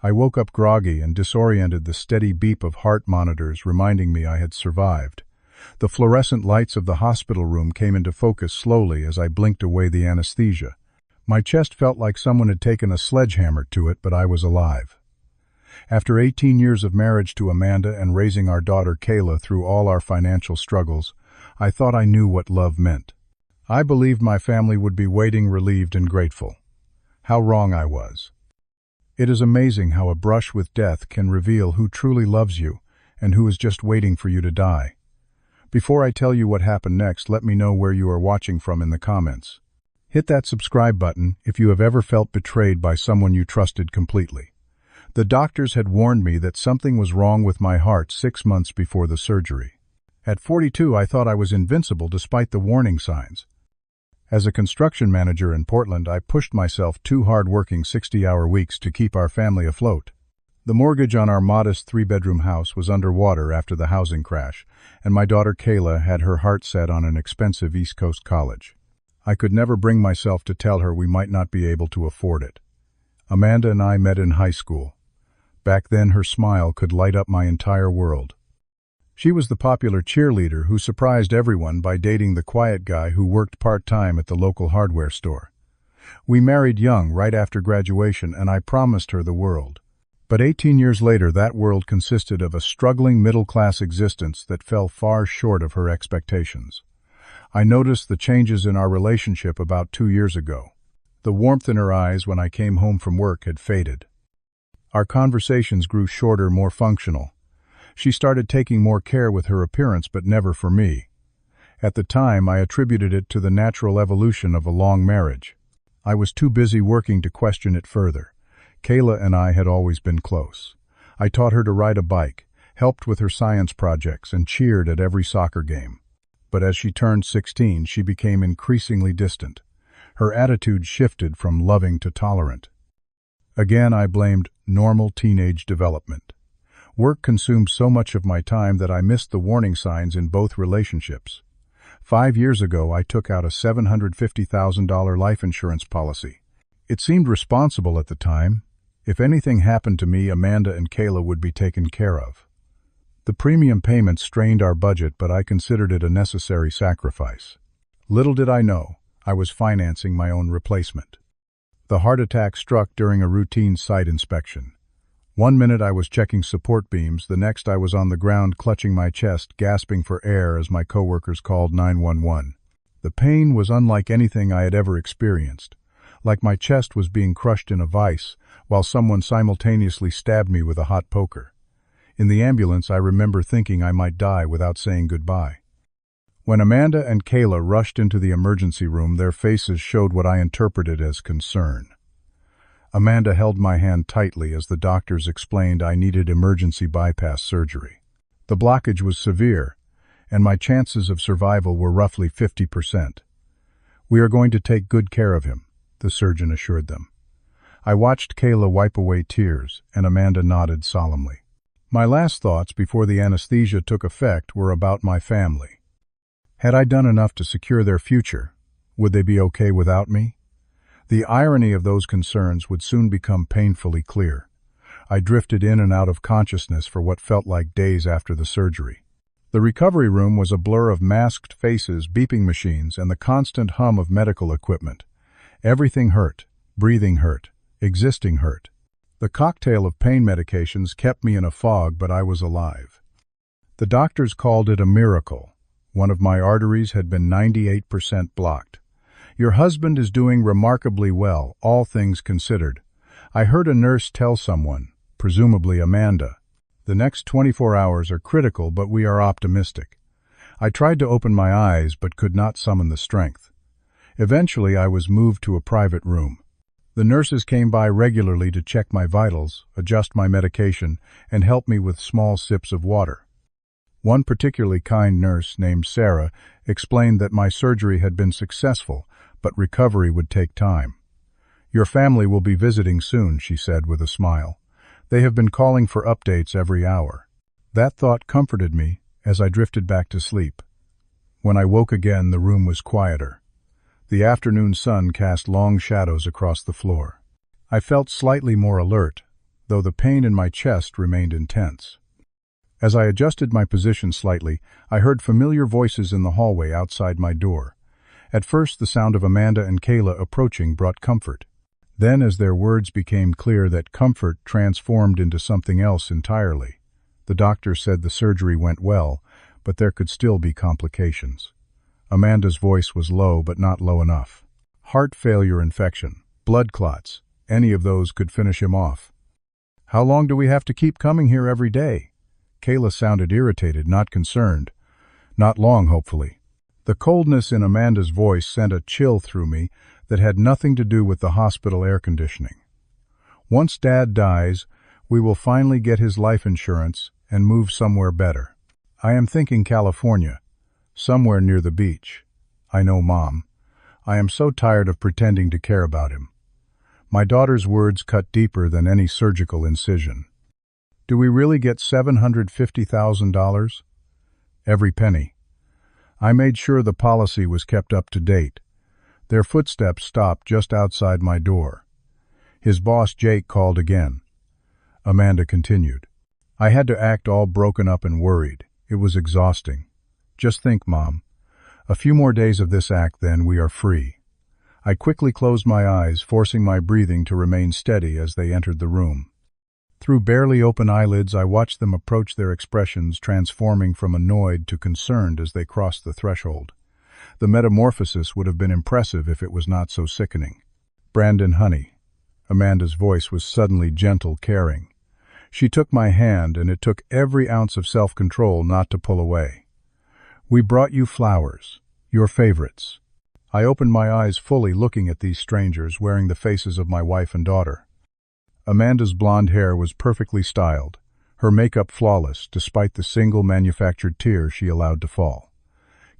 I woke up groggy and disoriented, the steady beep of heart monitors reminding me I had survived. The fluorescent lights of the hospital room came into focus slowly as I blinked away the anesthesia. My chest felt like someone had taken a sledgehammer to it, but I was alive. After 18 years of marriage to Amanda and raising our daughter Kayla through all our financial struggles, I thought I knew what love meant. I believed my family would be waiting, relieved and grateful. How wrong I was. It is amazing how a brush with death can reveal who truly loves you and who is just waiting for you to die. Before I tell you what happened next, let me know where you are watching from in the comments. Hit that subscribe button if you have ever felt betrayed by someone you trusted completely. The doctors had warned me that something was wrong with my heart 6 months before the surgery. At 42, I thought I was invincible despite the warning signs. As a construction manager in Portland, I pushed myself 2 hard-working 60-hour weeks to keep our family afloat. The mortgage on our modest 3-bedroom house was underwater after the housing crash, and my daughter Kayla had her heart set on an expensive East Coast college. I could never bring myself to tell her we might not be able to afford it. Amanda and I met in high school. Back then, her smile could light up my entire world. She was the popular cheerleader who surprised everyone by dating the quiet guy who worked part-time at the local hardware store. We married young, right after graduation, and I promised her the world. But 18 years later, that world consisted of a struggling middle-class existence that fell far short of her expectations. I noticed the changes in our relationship about 2 years ago. The warmth in her eyes when I came home from work had faded. Our conversations grew shorter, more functional. She started taking more care with her appearance, but never for me. At the time, I attributed it to the natural evolution of a long marriage. I was too busy working to question it further. Kayla and I had always been close. I taught her to ride a bike, helped with her science projects, and cheered at every soccer game. But as she turned 16, she became increasingly distant. Her attitude shifted from loving to tolerant. Again, I blamed normal teenage development. Work consumed so much of my time that I missed the warning signs in both relationships. 5 years ago, I took out a $750,000 life insurance policy. It seemed responsible at the time. If anything happened to me, Amanda and Kayla would be taken care of. The premium payments strained our budget, but I considered it a necessary sacrifice. Little did I know, I was financing my own replacement. The heart attack struck during a routine site inspection. 1 minute I was checking support beams, the next I was on the ground clutching my chest, gasping for air as my coworkers called 911. The pain was unlike anything I had ever experienced, like my chest was being crushed in a vice, while someone simultaneously stabbed me with a hot poker. In the ambulance, I remember thinking I might die without saying goodbye. When Amanda and Kayla rushed into the emergency room, their faces showed what I interpreted as concern. Amanda held my hand tightly as the doctors explained I needed emergency bypass surgery. The blockage was severe, and my chances of survival were roughly 50%. "We are going to take good care of him," the surgeon assured them. I watched Kayla wipe away tears, and Amanda nodded solemnly. My last thoughts before the anesthesia took effect were about my family. Had I done enough to secure their future? Would they be okay without me? The irony of those concerns would soon become painfully clear. I drifted in and out of consciousness for what felt like days after the surgery. The recovery room was a blur of masked faces, beeping machines, and the constant hum of medical equipment. Everything hurt, breathing hurt, existing hurt. The cocktail of pain medications kept me in a fog, but I was alive. The doctors called it a miracle. One of my arteries had been 98% blocked. "Your husband is doing remarkably well, all things considered," I heard a nurse tell someone, presumably Amanda. "The next 24 hours are critical, but we are optimistic." I tried to open my eyes, but could not summon the strength. Eventually, I was moved to a private room. The nurses came by regularly to check my vitals, adjust my medication, and help me with small sips of water. One particularly kind nurse, named Sarah, explained that my surgery had been successful, but recovery would take time. "Your family will be visiting soon," she said with a smile. "They have been calling for updates every hour." That thought comforted me as I drifted back to sleep. When I woke again, the room was quieter. The afternoon sun cast long shadows across the floor. I felt slightly more alert, though the pain in my chest remained intense. As I adjusted my position slightly, I heard familiar voices in the hallway outside my door. At first, the sound of Amanda and Kayla approaching brought comfort. Then, as their words became clear, that comfort transformed into something else entirely. The doctor said the surgery went well, but there could still be complications. Amanda's voice was low, but not low enough. Heart failure, infection, blood clots, any of those could finish him off. "How long do we have to keep coming here every day?" Kayla sounded irritated, not concerned. "Not long, hopefully." The coldness in Amanda's voice sent a chill through me that had nothing to do with the hospital air conditioning. "Once Dad dies, we will finally get his life insurance and move somewhere better. I am thinking California, somewhere near the beach. I know, Mom. I am so tired of pretending to care about him." My daughter's words cut deeper than any surgical incision. "Do we really get $750,000? "Every penny." I made sure the policy was kept up to date. Their footsteps stopped just outside my door. His boss, Jake, called again. Amanda continued. "I had to act all broken up and worried. It was exhausting. Just think, Mom. A few more days of this act, then we are free." I quickly closed my eyes, forcing my breathing to remain steady as they entered the room. Through barely open eyelids, I watched them approach, their expressions transforming from annoyed to concerned as they crossed the threshold. The metamorphosis would have been impressive if it was not so sickening. "Brandon, honey." Amanda's voice was suddenly gentle, caring. She took my hand, and it took every ounce of self-control not to pull away. "We brought you flowers, your favorites." I opened my eyes fully, looking at these strangers wearing the faces of my wife and daughter. Amanda's blonde hair was perfectly styled, her makeup flawless despite the single manufactured tear she allowed to fall.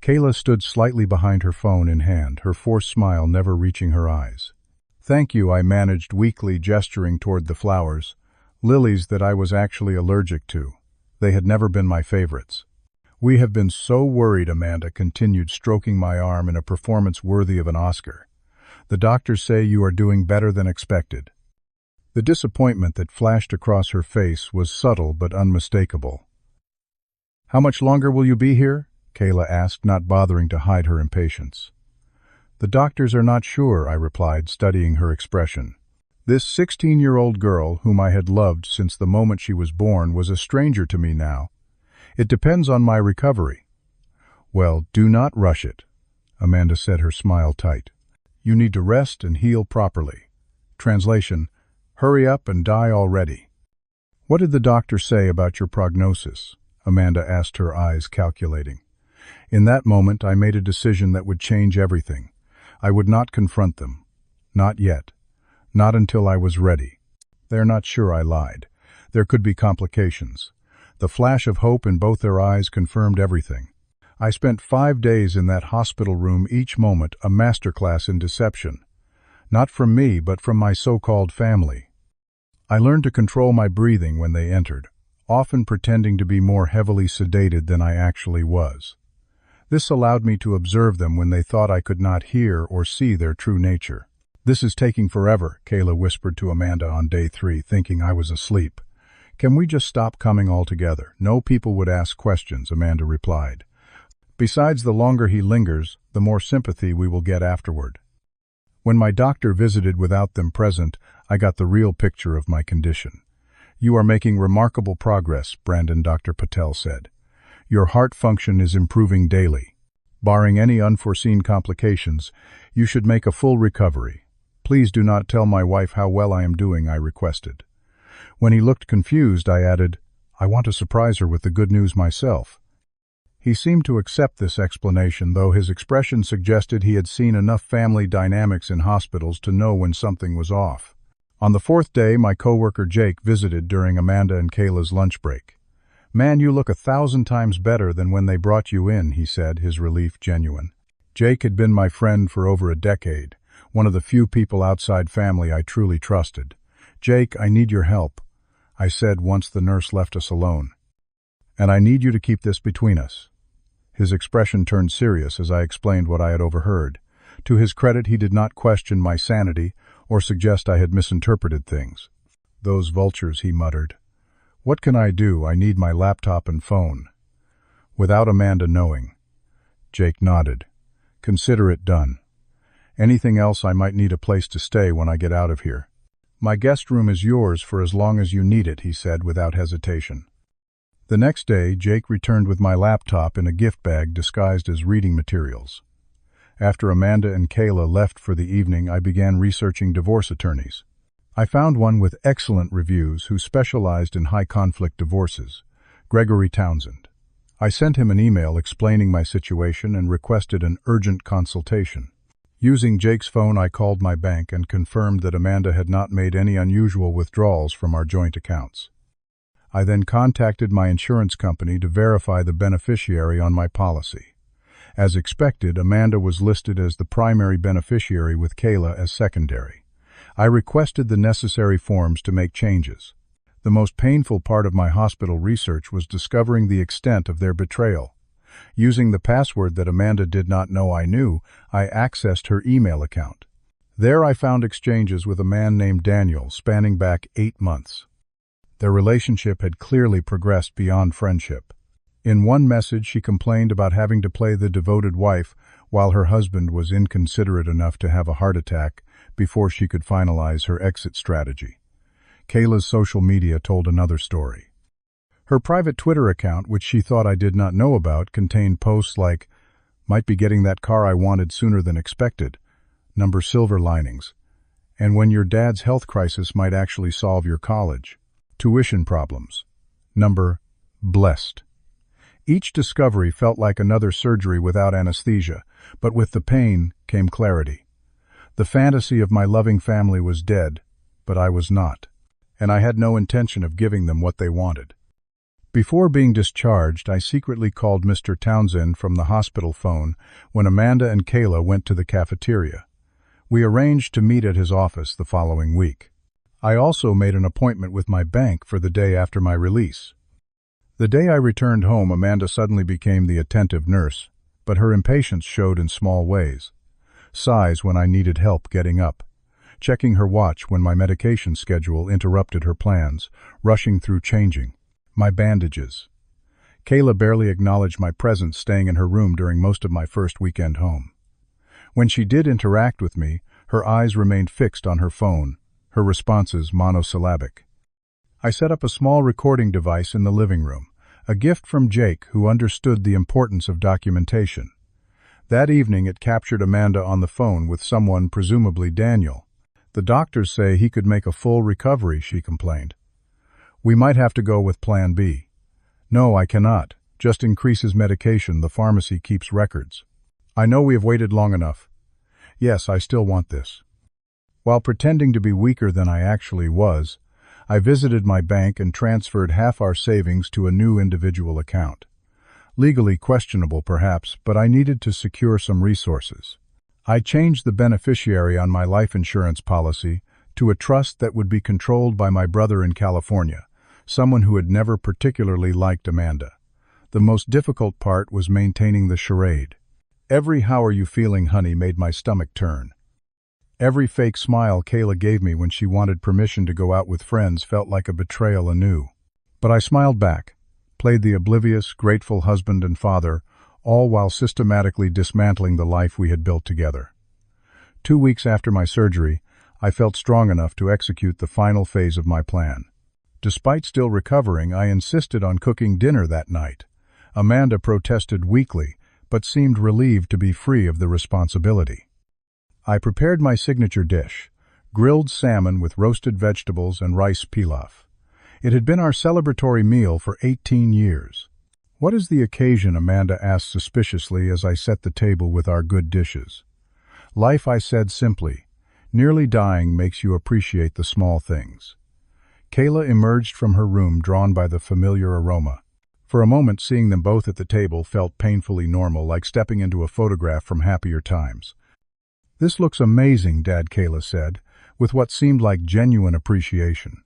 Kayla stood slightly behind her phone in hand, her forced smile never reaching her eyes. "Thank you," I managed weakly, gesturing toward the flowers, lilies that I was actually allergic to. They had never been my favorites. "We have been so worried," Amanda continued, stroking my arm in a performance worthy of an Oscar. "The doctors say you are doing better than expected." The disappointment that flashed across her face was subtle but unmistakable. "How much longer will you be here?" Kayla asked, not bothering to hide her impatience. "The doctors are not sure," I replied, studying her expression. This 16-year-old girl, whom I had loved since the moment she was born, was a stranger to me now. "It depends on my recovery." "Well, do not rush it," Amanda said, her smile tight. "You need to rest and heal properly." Translation: hurry up and die already. "What did the doctor say about your prognosis?" Amanda asked, her eyes calculating. In that moment, I made a decision that would change everything. I would not confront them. Not yet. Not until I was ready. "They're not sure," I lied. "There could be complications." The flash of hope in both their eyes confirmed everything. I spent 5 days in that hospital room, each moment a masterclass in deception. Not from me, but from my so-called family. I learned to control my breathing when they entered, often pretending to be more heavily sedated than I actually was. This allowed me to observe them when they thought I could not hear or see their true nature. "This is taking forever," Kayla whispered to Amanda on day 3, thinking I was asleep. "Can we just stop coming altogether?" "No, people would ask questions," Amanda replied. "Besides, the longer he lingers, the more sympathy we will get afterward." When my doctor visited without them present, I got the real picture of my condition. "You are making remarkable progress, Brandon," Dr. Patel said. "Your heart function is improving daily. Barring any unforeseen complications, you should make a full recovery. Please do not tell my wife how well I am doing," I requested. When he looked confused, I added, "I want to surprise her with the good news myself." He seemed to accept this explanation, though his expression suggested he had seen enough family dynamics in hospitals to know when something was off. On the 4th day, my coworker Jake visited during Amanda and Kayla's lunch break. "Man, you look 1,000 times better than when they brought you in," he said, his relief genuine. Jake had been my friend for over a decade, one of the few people outside family I truly trusted. "Jake, I need your help," I said once the nurse left us alone. "And I need you to keep this between us." His expression turned serious as I explained what I had overheard. To his credit, he did not question my sanity or suggest I had misinterpreted things. Those vultures, he muttered. What can I do? I need my laptop and phone. Without Amanda knowing. Jake nodded. Consider it done. Anything else? I might need a place to stay when I get out of here. My guest room is yours for as long as you need it, he said without hesitation. The next day, Jake returned with my laptop in a gift bag disguised as reading materials. After Amanda and Kayla left for the evening, I began researching divorce attorneys. I found one with excellent reviews who specialized in high-conflict divorces, Gregory Townsend. I sent him an email explaining my situation and requested an urgent consultation. Using Jake's phone, I called my bank and confirmed that Amanda had not made any unusual withdrawals from our joint accounts. I then contacted my insurance company to verify the beneficiary on my policy. As expected, Amanda was listed as the primary beneficiary with Kayla as secondary. I requested the necessary forms to make changes. The most painful part of my hospital research was discovering the extent of their betrayal. Using the password that Amanda did not know I knew, I accessed her email account. There I found exchanges with a man named Daniel spanning back 8 months. Their relationship had clearly progressed beyond friendship. In one message, she complained about having to play the devoted wife while her husband was inconsiderate enough to have a heart attack before she could finalize her exit strategy. Kayla's social media told another story. Her private Twitter account, which she thought I did not know about, contained posts like, "Might be getting that car I wanted sooner than expected," number silver linings, and "When your dad's health crisis might actually solve your college," tuition problems, number blessed. Each discovery felt like another surgery without anesthesia, but with the pain came clarity. The fantasy of my loving family was dead, but I was not, and I had no intention of giving them what they wanted. Before being discharged, I secretly called Mr. Townsend from the hospital phone when Amanda and Kayla went to the cafeteria. We arranged to meet at his office the following week. I also made an appointment with my bank for the day after my release. The day I returned home, Amanda suddenly became the attentive nurse, but her impatience showed in small ways. Sighs when I needed help getting up, checking her watch when my medication schedule interrupted her plans, rushing through changing my bandages. Kayla barely acknowledged my presence, staying in her room during most of my first weekend home. When she did interact with me, her eyes remained fixed on her phone, her responses monosyllabic. I set up a small recording device in the living room, a gift from Jake, who understood the importance of documentation. That evening it captured Amanda on the phone with someone, presumably Daniel. "The doctors say he could make a full recovery," she complained. "We might have to go with Plan B." "No, I cannot. Just increase his medication. The pharmacy keeps records." "I know we have waited long enough." "Yes, I still want this." While pretending to be weaker than I actually was, I visited my bank and transferred half our savings to a new individual account. Legally questionable, perhaps, but I needed to secure some resources. I changed the beneficiary on my life insurance policy to a trust that would be controlled by my brother in California, someone who had never particularly liked Amanda. The most difficult part was maintaining the charade. Every "how are you feeling, honey" made my stomach turn. Every fake smile Kayla gave me when she wanted permission to go out with friends felt like a betrayal anew. But I smiled back, played the oblivious, grateful husband and father, all while systematically dismantling the life we had built together. 2 weeks after my surgery, I felt strong enough to execute the final phase of my plan. Despite still recovering, I insisted on cooking dinner that night. Amanda protested weakly, but seemed relieved to be free of the responsibility. I prepared my signature dish, grilled salmon with roasted vegetables and rice pilaf. It had been our celebratory meal for 18 years. "What is the occasion?" Amanda asked suspiciously as I set the table with our good dishes. "Life," I said simply. "Nearly dying makes you appreciate the small things." Kayla emerged from her room, drawn by the familiar aroma. For a moment, seeing them both at the table felt painfully normal, like stepping into a photograph from happier times. "This looks amazing," Dad, Kayla said, with what seemed like genuine appreciation.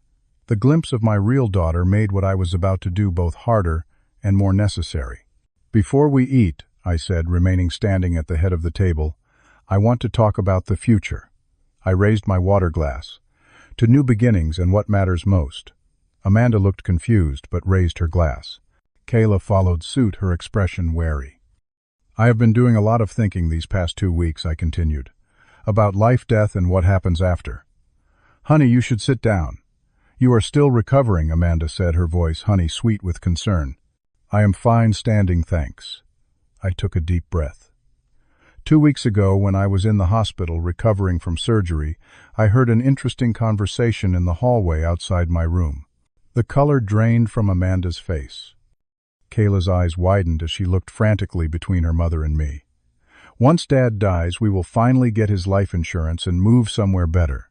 The glimpse of my real daughter made what I was about to do both harder and more necessary. "Before we eat," I said, remaining standing at the head of the table, "I want to talk about the future." I raised my water glass. To new beginnings and what matters most. Amanda looked confused but raised her glass. Kayla followed suit, her expression wary. I have been doing a lot of thinking these past 2 weeks, I continued. About life, death, and what happens after. Honey, you should sit down. You are still recovering, Amanda said, her voice honey sweet with concern. I am fine standing, thanks. I took a deep breath. 2 weeks ago, when I was in the hospital recovering from surgery, I heard an interesting conversation in the hallway outside my room. The color drained from Amanda's face. Kayla's eyes widened as she looked frantically between her mother and me. Once Dad dies, we will finally get his life insurance and move somewhere better,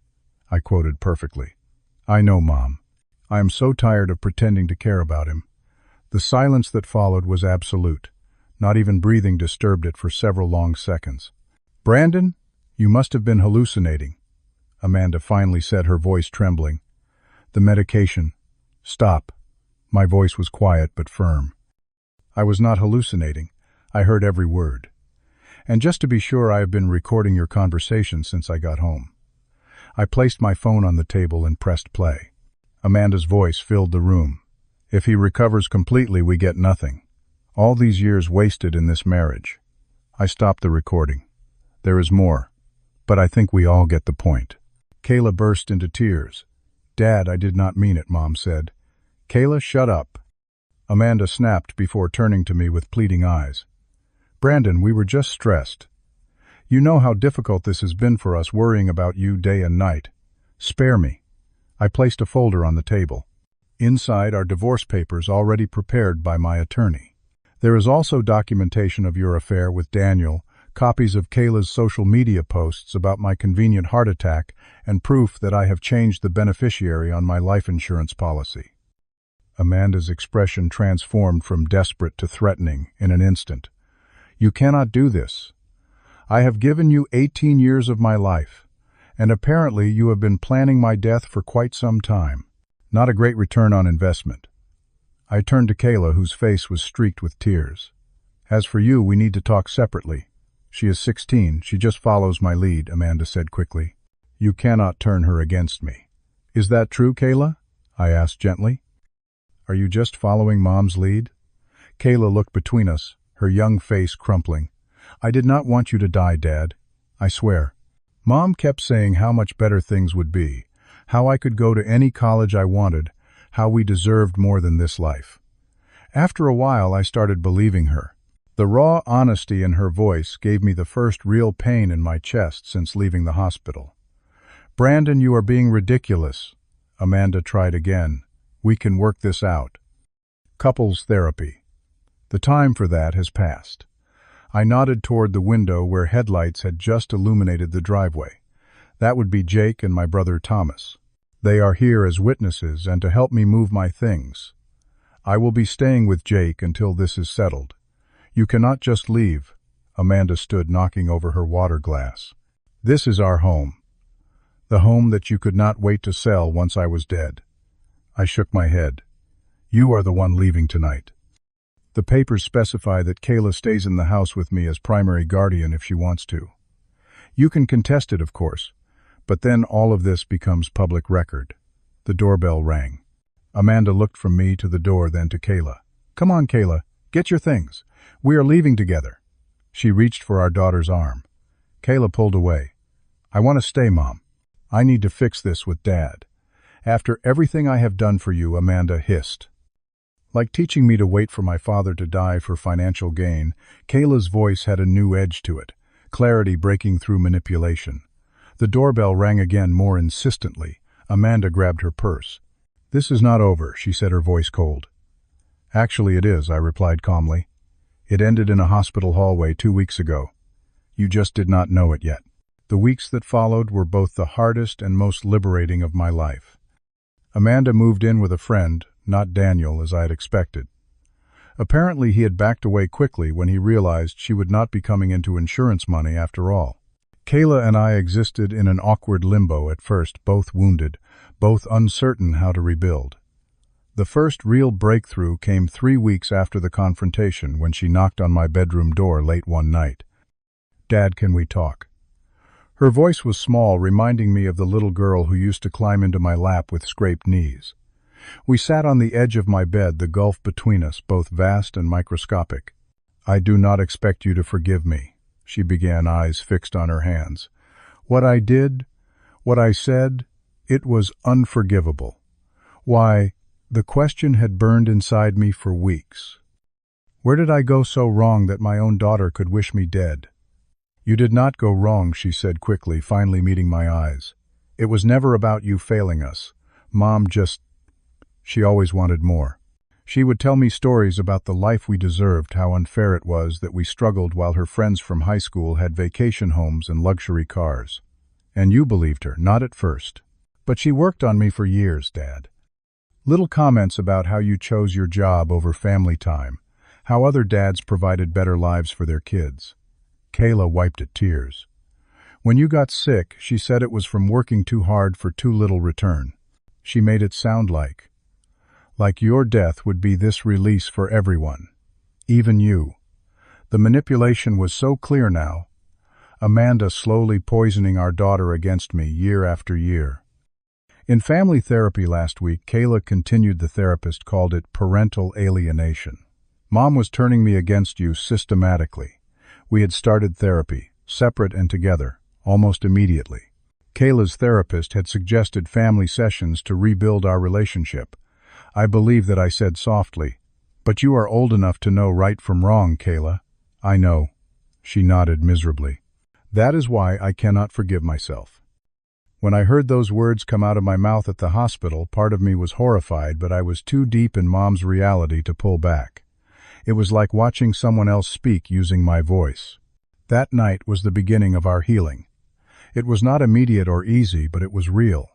I quoted perfectly. I know, Mom. I am so tired of pretending to care about him. The silence that followed was absolute. Not even breathing disturbed it for several long seconds. Brandon, you must have been hallucinating, Amanda finally said, her voice trembling. The medication. Stop. My voice was quiet but firm. I was not hallucinating. I heard every word. And just to be sure, I have been recording your conversation since I got home. I placed my phone on the table and pressed play. Amanda's voice filled the room. If he recovers completely, we get nothing. All these years wasted in this marriage. I stopped the recording. There is more, but I think we all get the point. Kayla burst into tears. Dad, I did not mean it, Mom said. Kayla, shut up. Amanda snapped before turning to me with pleading eyes. Brandon, we were just stressed. You know how difficult this has been for us, worrying about you day and night. Spare me. I placed a folder on the table. Inside are divorce papers already prepared by my attorney. There is also documentation of your affair with Daniel, copies of Kayla's social media posts about my convenient heart attack, and proof that I have changed the beneficiary on my life insurance policy. Amanda's expression transformed from desperate to threatening in an instant. You cannot do this. I have given you 18 years of my life, and apparently you have been planning my death for quite some time. Not a great return on investment. I turned to Kayla, whose face was streaked with tears. As for you, we need to talk separately. She is 16. She just follows my lead, Amanda said quickly. You cannot turn her against me. Is that true, Kayla? I asked gently. Are you just following Mom's lead? Kayla looked between us, her young face crumpling. I did not want you to die, Dad. I swear. Mom kept saying how much better things would be, how I could go to any college I wanted, how we deserved more than this life. After a while, I started believing her. The raw honesty in her voice gave me the first real pain in my chest since leaving the hospital. Brandon, you are being ridiculous. Amanda tried again. We can work this out. Couples therapy. The time for that has passed. I nodded toward the window where headlights had just illuminated the driveway. That would be Jake and my brother Thomas. They are here as witnesses and to help me move my things. I will be staying with Jake until this is settled. You cannot just leave. Amanda stood knocking over her water glass. This is our home. The home that you could not wait to sell once I was dead. I shook my head. You are the one leaving tonight. The papers specify that Kayla stays in the house with me as primary guardian if she wants to. You can contest it, of course, but then all of this becomes public record. The doorbell rang. Amanda looked from me to the door, then to Kayla. Come on, Kayla, get your things. We are leaving together. She reached for our daughter's arm. Kayla pulled away. I want to stay, Mom. I need to fix this with Dad. After everything I have done for you, Amanda hissed. Like teaching me to wait for my father to die for financial gain, Kayla's voice had a new edge to it, clarity breaking through manipulation. The doorbell rang again, more insistently. Amanda grabbed her purse. This is not over, she said, her voice cold. Actually, it is, I replied calmly. It ended in a hospital hallway 2 weeks ago. You just did not know it yet. The weeks that followed were both the hardest and most liberating of my life. Amanda moved in with a friend, not Daniel, as I had expected. Apparently he had backed away quickly when he realized she would not be coming into insurance money after all. Kayla and I existed in an awkward limbo at first, both wounded, both uncertain how to rebuild. The first real breakthrough came 3 weeks after the confrontation, when she knocked on my bedroom door late one night. Dad, can we talk? Her voice was small, reminding me of the little girl who used to climb into my lap with scraped knees. We sat on the edge of my bed, the gulf between us, both vast and microscopic. "I do not expect you to forgive me," she began, eyes fixed on her hands. "What I did, what I said, it was unforgivable. Why, the question had burned inside me for weeks. Where did I go so wrong that my own daughter could wish me dead?" "You did not go wrong," she said quickly, finally meeting my eyes. "It was never about you failing us. Mom just... she always wanted more. She would tell me stories about the life we deserved, how unfair it was that we struggled while her friends from high school had vacation homes and luxury cars. And you believed her, not at first. But she worked on me for years, Dad. Little comments about how you chose your job over family time, how other dads provided better lives for their kids." Kayla wiped at tears. "When you got sick, she said it was from working too hard for too little return. She made it sound like your death would be this release for everyone, even you." The manipulation was so clear now. Amanda slowly poisoning our daughter against me year after year. In family therapy last week, Kayla continued. The therapist called it parental alienation. "Mom was turning me against you systematically. We had started therapy, separate and together, almost immediately. Kayla's therapist had suggested family sessions to rebuild our relationship. I believe that I said softly, 'But you are old enough to know right from wrong, Kayla.'" "I know." She nodded miserably. "That is why I cannot forgive myself." When I heard those words come out of my mouth at the hospital, part of me was horrified, but I was too deep in Mom's reality to pull back. It was like watching someone else speak using my voice. That night was the beginning of our healing. It was not immediate or easy, but it was real.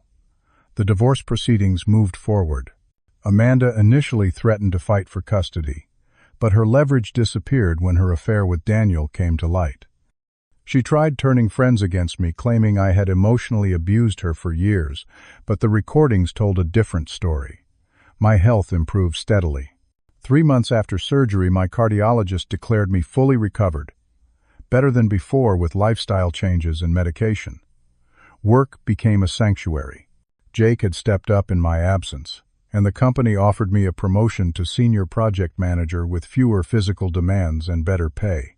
The divorce proceedings moved forward. Amanda initially threatened to fight for custody, but her leverage disappeared when her affair with Daniel came to light. She tried turning friends against me, claiming I had emotionally abused her for years, but the recordings told a different story. My health improved steadily. 3 months after surgery, my cardiologist declared me fully recovered, better than before with lifestyle changes and medication. Work became a sanctuary. Jake had stepped up in my absence, and the company offered me a promotion to senior project manager with fewer physical demands and better pay.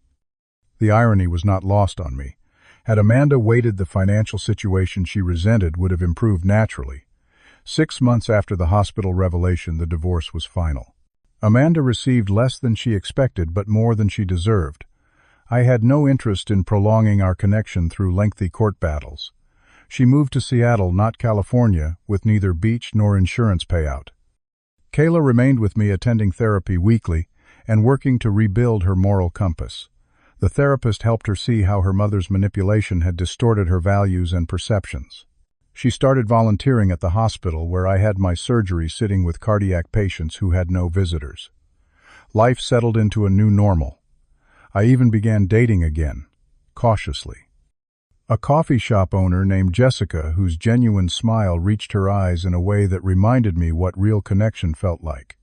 The irony was not lost on me. Had Amanda waited, the financial situation she resented would have improved naturally. 6 months after the hospital revelation, the divorce was final. Amanda received less than she expected, but more than she deserved. I had no interest in prolonging our connection through lengthy court battles. She moved to Seattle, not California, with neither beach nor insurance payout. Kayla remained with me, attending therapy weekly and working to rebuild her moral compass. The therapist helped her see how her mother's manipulation had distorted her values and perceptions. She started volunteering at the hospital where I had my surgery, sitting with cardiac patients who had no visitors. Life settled into a new normal. I even began dating again, cautiously. A coffee shop owner named Jessica, whose genuine smile reached her eyes in a way that reminded me what real connection felt like.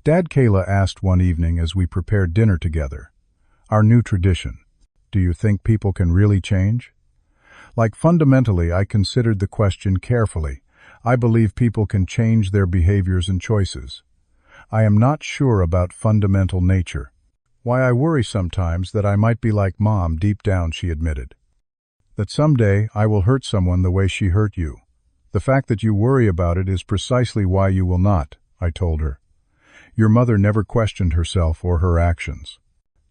"Dad," Kayla asked one evening as we prepared dinner together, our new tradition, "do you think people can really change?" Fundamentally, I considered the question carefully. I believe people can change their behaviors and choices. I am not sure about fundamental nature. "Why, I worry sometimes that I might be like Mom deep down," she admitted. "That someday I will hurt someone the way she hurt you. The fact that you worry about it is precisely why you will not," I told her. "Your mother never questioned herself or her actions.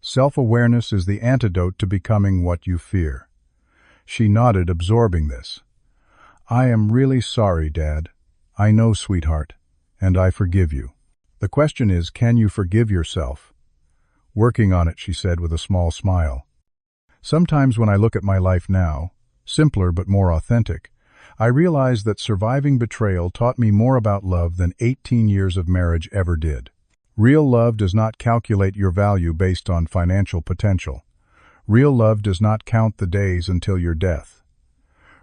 Self-awareness is the antidote to becoming what you fear." She nodded, absorbing this. "I am really sorry, Dad. I know, sweetheart, and I forgive you. The question is, can you forgive yourself?" "Working on it," she said with a small smile. Sometimes when I look at my life now, simpler but more authentic, I realize that surviving betrayal taught me more about love than 18 years of marriage ever did. Real love does not calculate your value based on financial potential. Real love does not count the days until your death.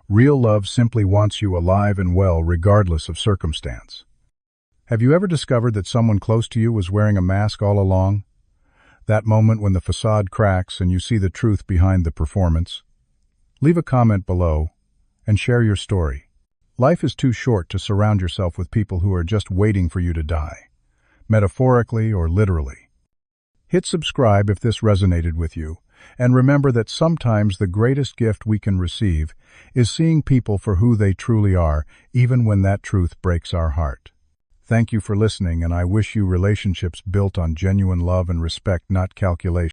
Real love simply wants you alive and well regardless of circumstance. Have you ever discovered that someone close to you was wearing a mask all along? That moment when the facade cracks and you see the truth behind the performance? Leave a comment below and share your story. Life is too short to surround yourself with people who are just waiting for you to die, metaphorically or literally. Hit subscribe if this resonated with you, and remember that sometimes the greatest gift we can receive is seeing people for who they truly are, even when that truth breaks our heart. Thank you for listening, and I wish you relationships built on genuine love and respect, not calculation.